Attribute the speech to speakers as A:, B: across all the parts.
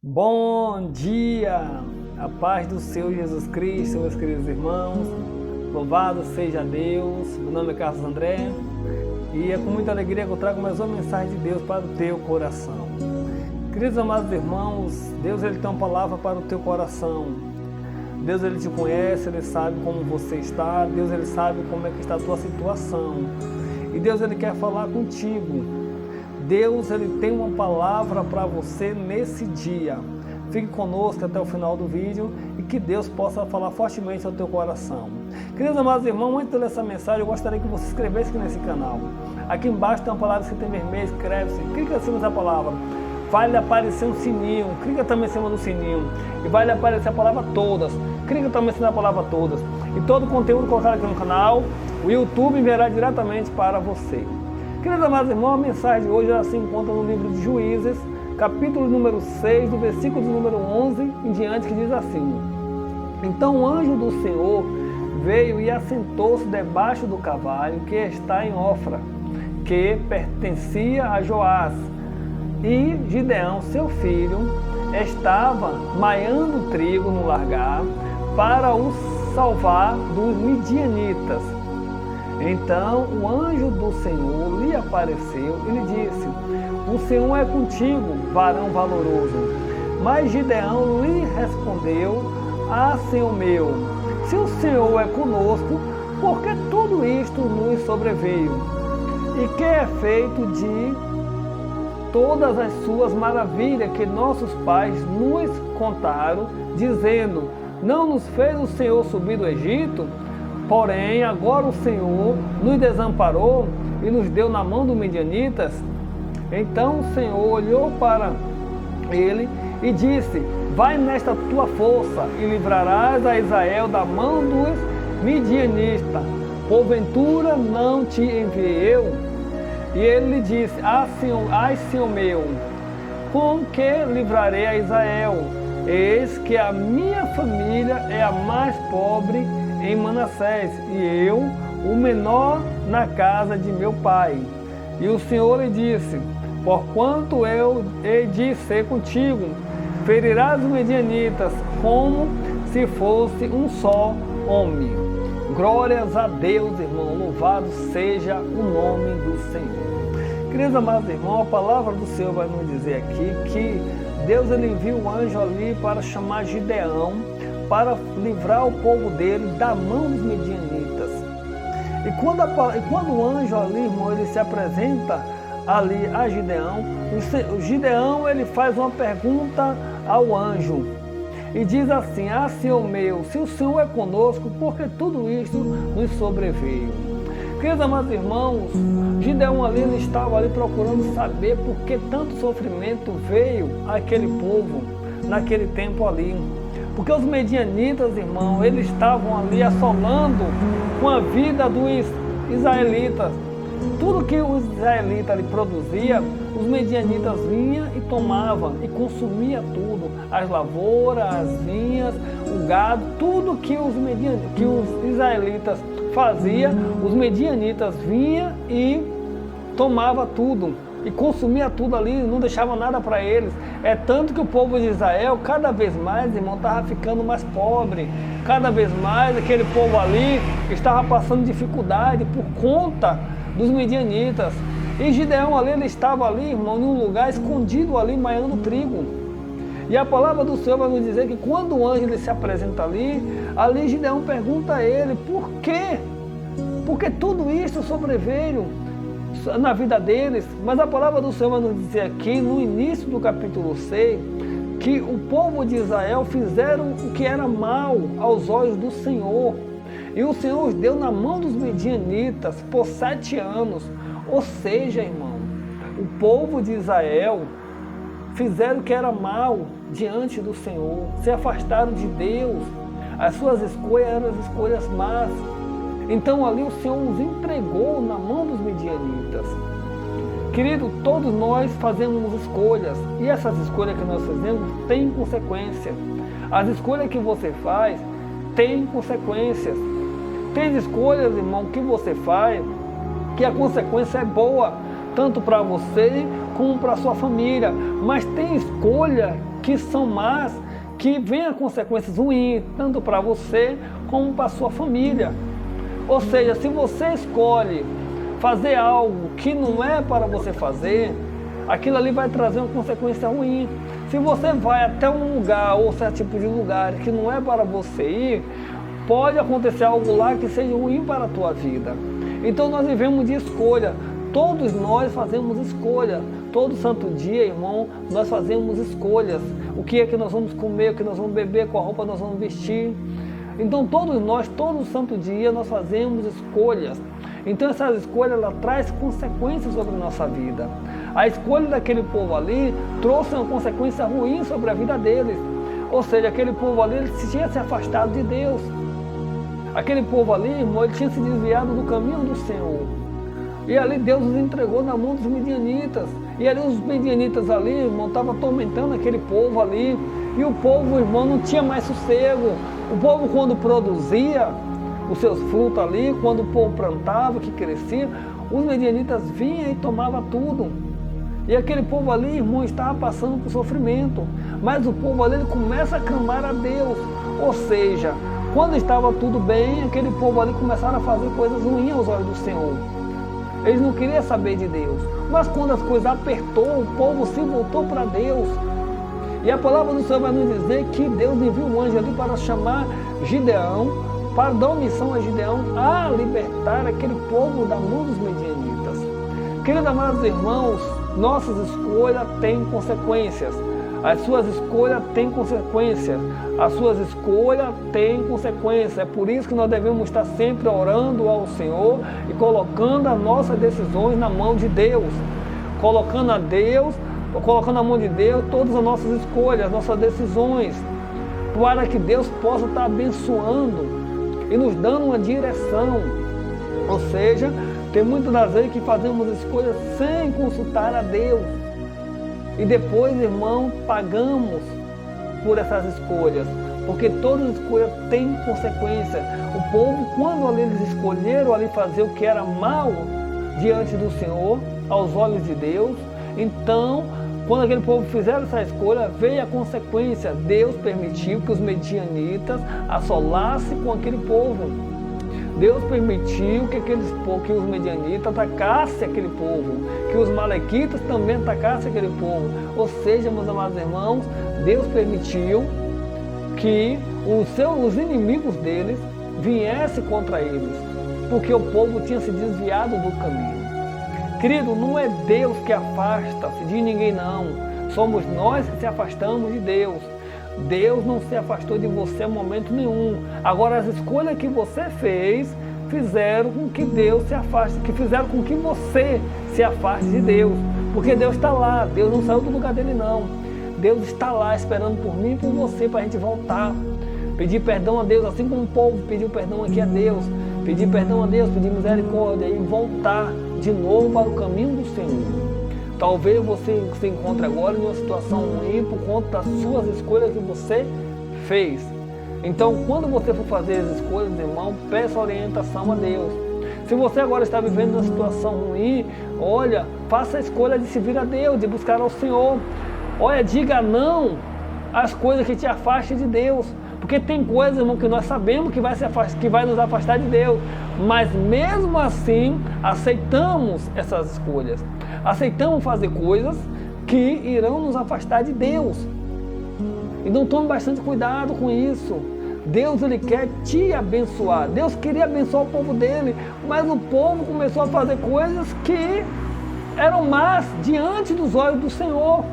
A: Bom dia! A paz do Senhor Jesus Cristo, meus queridos irmãos. Louvado seja Deus. Meu nome é Carlos André e é com muita alegria que eu trago mais uma mensagem de Deus para o teu coração. Queridos amados irmãos, Deus ele tem uma palavra para o teu coração. Deus ele te conhece, ele sabe como você está, Deus ele sabe como é que está a tua situação. E Deus ele quer falar contigo. Deus ele tem uma palavra para você nesse dia. Fique conosco até o final do vídeo e que Deus possa falar fortemente ao teu coração. Queridos amados irmãos, antes de ler essa mensagem, eu gostaria que você se inscrevesse aqui nesse canal. Aqui embaixo tem uma palavra escrita em vermelho, inscreve-se, clica em cima dessa palavra. Vai lhe aparecer um sininho, clica também em cima do sininho e vai lhe aparecer a palavra todas. Clica também em cima da palavra todas. E todo o conteúdo colocado aqui no canal, o YouTube enviará diretamente para você. Queridos amados irmãos, a mensagem de hoje ela se encontra no livro de Juízes, capítulo número 6, do versículo número 11 em diante, que diz assim: Então o anjo do Senhor veio e assentou-se debaixo do carvalho que está em Ofra, que pertencia a Joás. E Gideão, seu filho, estava maiando trigo no largar para o salvar dos midianitas. Então o anjo do Senhor lhe apareceu e lhe disse: O Senhor é contigo, varão valoroso. Mas Gideão lhe respondeu: Ah, Senhor meu, se o Senhor é conosco, por que tudo isto nos sobreveio? E que é feito de todas as suas maravilhas que nossos pais nos contaram, dizendo: Não nos fez o Senhor subir do Egito? Porém, agora o Senhor nos desamparou e nos deu na mão dos midianitas. Então o Senhor olhou para ele e disse: Vai nesta tua força e livrarás a Israel da mão dos midianitas. Porventura não te enviei eu? E ele lhe disse: Ai, Senhor meu, com que livrarei a Israel? Eis que a minha família é a mais pobre em Manassés, e eu, o menor na casa de meu pai. E o Senhor lhe disse: Porquanto eu hei de ser contigo, ferirás os midianitas como se fosse um só homem. Glórias a Deus, irmão, louvado seja o nome do Senhor. Queridos amados irmãos, a palavra do Senhor vai nos dizer aqui que Deus ele enviou um anjo ali para chamar Gideão, para livrar o povo dele da mão dos midianitas. E quando o anjo ali, irmão, ele se apresenta ali a Gideão, o Gideão ele faz uma pergunta ao anjo e diz assim: Ah, Senhor meu, se o Senhor é conosco, por que tudo isto nos sobreveio? Queridos amados irmãos, Gideão ali ele estava ali procurando saber por que tanto sofrimento veio àquele povo naquele tempo ali. Porque os medianitas, irmão, eles estavam ali assolando com a vida dos israelitas. Tudo que os israelitas ali produzia, os medianitas vinham e tomavam e consumia tudo. As lavouras, as vinhas, o gado, tudo que os israelitas faziam, os medianitas vinham e tomavam tudo. E consumia tudo ali, não deixava nada para eles. É tanto que o povo de Israel, cada vez mais, irmão, estava ficando mais pobre. Cada vez mais aquele povo ali estava passando dificuldade por conta dos midianitas. E Gideão ali, ele estava ali, irmão, em um lugar escondido ali, maiando trigo. E a palavra do Senhor vai nos dizer que quando o anjo ele se apresenta ali Gideão pergunta a ele: Por quê? Porque tudo isso sobreveio na vida deles. Mas a palavra do Senhor vai nos dizer aqui no início do capítulo 6 que o povo de Israel fizeram o que era mal aos olhos do Senhor, e o Senhor os deu na mão dos midianitas por 7 anos. Ou seja, irmão, o povo de Israel fizeram o que era mal diante do Senhor, se afastaram de Deus, as suas escolhas eram as escolhas más. Então ali o Senhor os entregou na mão dos midianitas. Querido, todos nós fazemos escolhas, e essas escolhas que nós fazemos têm consequências. As escolhas que você faz têm consequências. Tem escolhas, irmão, que você faz que a consequência é boa, tanto para você como para a sua família. Mas tem escolha que são más, que vêm a consequências ruins, tanto para você como para a sua família. Ou seja, se você escolhe fazer algo que não é para você fazer, aquilo ali vai trazer uma consequência ruim. Se você vai até um lugar ou certo tipo de lugar que não é para você ir, pode acontecer algo lá que seja ruim para a tua vida. Então nós vivemos de escolha. Todos nós fazemos escolha. Todo santo dia, irmão, nós fazemos escolhas. O que é que nós vamos comer, o que nós vamos beber, qual roupa nós vamos vestir. Então todos nós, todo santo dia, nós fazemos escolhas. Então essas escolhas, ela traz consequências sobre a nossa vida. A escolha daquele povo ali trouxe uma consequência ruim sobre a vida deles. Ou seja, aquele povo ali, ele tinha se afastado de Deus. Aquele povo ali, irmão, ele tinha se desviado do caminho do Senhor. E ali Deus os entregou na mão dos midianitas. E ali os midianitas ali, irmão, estavam atormentando aquele povo ali. E o povo, irmão, não tinha mais sossego. O povo, quando produzia os seus frutos ali, quando o povo plantava, que crescia, os midianitas vinham e tomavam tudo. E aquele povo ali, irmão, estava passando por sofrimento. Mas o povo ali, ele começa a clamar a Deus. Ou seja, quando estava tudo bem, aquele povo ali começaram a fazer coisas ruins aos olhos do Senhor. Eles não queriam saber de Deus. Mas quando as coisas apertou, o povo se voltou para Deus. E a palavra do Senhor vai nos dizer que Deus enviou um anjo ali para chamar Gideão, para dar uma missão a Gideão a libertar aquele povo da mão dos midianitas. Queridos amados irmãos, nossas escolhas têm consequências. As suas escolhas têm consequências. As suas escolhas têm consequências. É por isso que nós devemos estar sempre orando ao Senhor e colocando as nossas decisões na mão de Deus. Colocando na mão de Deus todas as nossas escolhas, as nossas decisões, para que Deus possa estar abençoando e nos dando uma direção. Ou seja, tem muitas das vezes que fazemos escolhas sem consultar a Deus. E depois, irmão, pagamos por essas escolhas, porque todas as escolhas têm consequência. O povo, quando ali eles escolheram ali fazer o que era mal diante do Senhor, aos olhos de Deus, então, quando aquele povo fizeram essa escolha, veio a consequência. Deus permitiu que os medianitas assolassem com aquele povo. Deus permitiu que os medianitas atacassem aquele povo, que os malequitas também atacassem aquele povo. Ou seja, meus amados irmãos, Deus permitiu que os inimigos deles viessem contra eles, porque o povo tinha se desviado do caminho. Querido, não é Deus que afasta-se de ninguém, não. Somos nós que se afastamos de Deus. Deus não se afastou de você em momento nenhum. Agora, as escolhas que você fez fizeram com que Deus se afaste, que fizeram com que você se afaste de Deus. Porque Deus está lá, Deus não saiu do lugar dele, não. Deus está lá esperando por mim e por você para a gente voltar. Pedir perdão a Deus, assim como o povo pediu perdão aqui a Deus. Pedir perdão a Deus, pedir misericórdia e voltar de novo para o caminho do Senhor. Talvez você se encontre agora em uma situação ruim por conta das suas escolhas que você fez. Então, quando você for fazer as escolhas, irmão, peça orientação a Deus. Se você agora está vivendo uma situação ruim, olha, faça a escolha de servir a Deus, de buscar ao Senhor. Olha, diga não às coisas que te afastem de Deus. Porque tem coisas, irmão, que nós sabemos que vai nos afastar de Deus. Mas mesmo assim, aceitamos essas escolhas. Aceitamos fazer coisas que irão nos afastar de Deus. Então tome bastante cuidado com isso. Deus, ele quer te abençoar. Deus queria abençoar o povo dele, mas o povo começou a fazer coisas que eram más diante dos olhos do Senhor.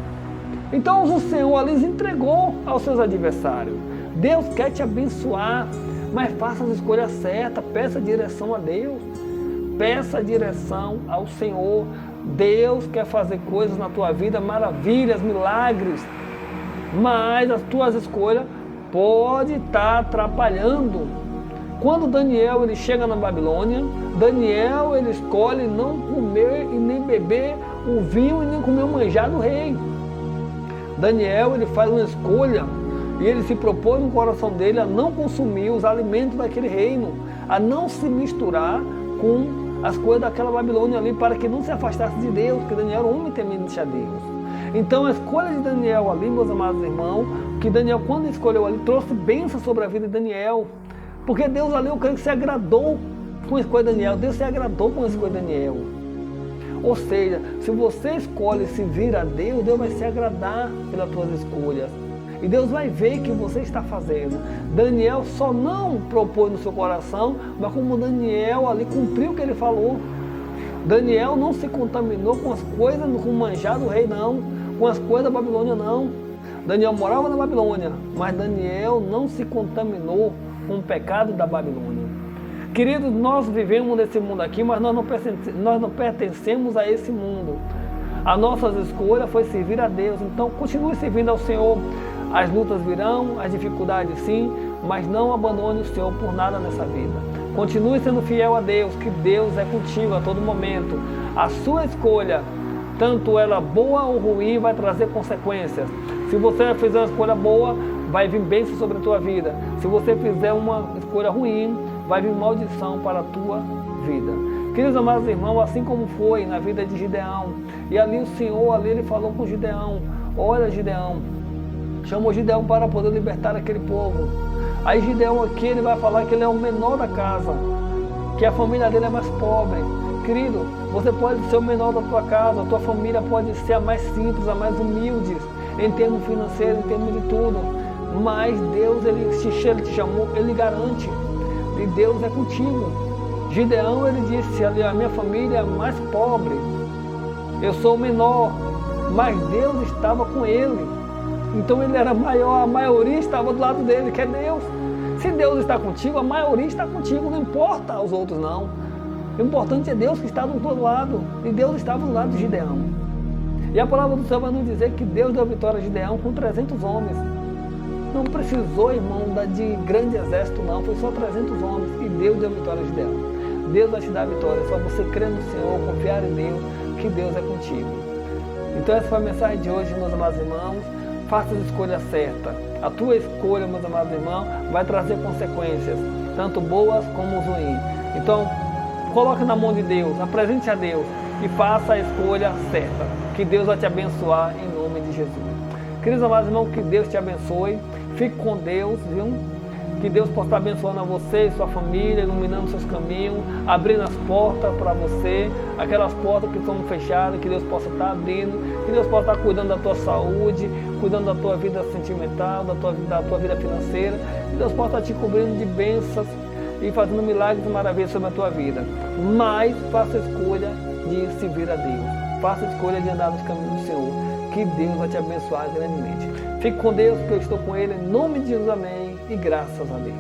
A: Então o Senhor ali entregou aos seus adversários. Deus quer te abençoar, mas faça as escolhas certas, peça direção a Deus, peça direção ao Senhor. Deus quer fazer coisas na tua vida, maravilhas, milagres, mas as tuas escolhas podem estar atrapalhando. Quando Daniel ele chega na Babilônia, Daniel ele escolhe não comer e nem beber o vinho e nem comer o manjar do rei. Daniel ele faz uma escolha e ele se propôs no coração dele a não consumir os alimentos daquele reino, a não se misturar com as coisas daquela Babilônia ali para que não se afastasse de Deus, porque Daniel era um homem temente a Deus. Então a escolha de Daniel ali, meus amados irmãos, que Daniel quando escolheu ali, trouxe bênção sobre a vida de Daniel. Porque Deus ali, eu creio que se agradou com a escolha de Daniel. Deus se agradou com a escolha de Daniel. Ou seja, se você escolhe servir a Deus, Deus vai se agradar pelas suas escolhas. E Deus vai ver o que você está fazendo. Daniel só não propôs no seu coração, mas como Daniel ali cumpriu o que ele falou. Daniel não se contaminou com as coisas, com o manjar do rei, não. Com as coisas da Babilônia, não. Daniel morava na Babilônia, mas Daniel não se contaminou com o pecado da Babilônia. Queridos, nós vivemos nesse mundo aqui, mas nós não pertencemos a esse mundo. A nossa escolha foi servir a Deus, então continue servindo ao Senhor. As lutas virão, as dificuldades sim, mas não abandone o Senhor por nada nessa vida. Continue sendo fiel a Deus, que Deus é contigo a todo momento. A sua escolha, tanto ela boa ou ruim, vai trazer consequências. Se você fizer uma escolha boa, vai vir bênção sobre a tua vida. Se você fizer uma escolha ruim, vai vir maldição para a tua vida. Queridos amados irmãos, assim como foi na vida de Gideão, e ali o Senhor, ali ele falou com Gideão, olha Gideão, chamou Gideão para poder libertar aquele povo. Aí Gideão aqui, ele vai falar que ele é o menor da casa, que a família dele é mais pobre. Querido, você pode ser o menor da tua casa, a tua família pode ser a mais simples, a mais humilde, em termos financeiros, em termos de tudo. Mas Deus, ele te chamou, ele garante, e Deus é contigo. Gideão, ele disse ali, a minha família é mais pobre, eu sou o menor, mas Deus estava com ele. Então ele era maior, a maioria estava do lado dele, que é Deus. Se Deus está contigo, a maioria está contigo, não importa os outros não. O importante é Deus que está do outro lado, e Deus estava do lado de Gideão. E a palavra do Senhor vai nos dizer que Deus deu vitória a Gideão com 300 homens. Não precisou, irmão, de grande exército não, foi só 300 homens e Deus deu vitória a Gideão. Deus vai te dar a vitória, é só você crer no Senhor, confiar em Deus, que Deus é contigo. Então essa foi a mensagem de hoje, meus amados irmãos. Faça a escolha certa. A tua escolha, meus amados irmãos, vai trazer consequências, tanto boas como ruins. Então, coloque na mão de Deus, apresente a Deus e faça a escolha certa. Que Deus vai te abençoar em nome de Jesus. Queridos amados irmãos, que Deus te abençoe. Fique com Deus, viu? Que Deus possa estar abençoando a você e sua família, iluminando seus caminhos, abrindo as portas para você, aquelas portas que estão fechadas, que Deus possa estar abrindo, que Deus possa estar cuidando da tua saúde, cuidando da tua vida sentimental, da tua vida financeira, que Deus possa estar te cobrindo de bênçãos e fazendo milagres e maravilhas sobre a tua vida. Mas faça a escolha de servir a Deus, faça a escolha de andar nos caminhos do Senhor, que Deus vai te abençoar grandemente. Fique com Deus, que eu estou com Ele, em nome de Jesus, amém, e graças a Deus.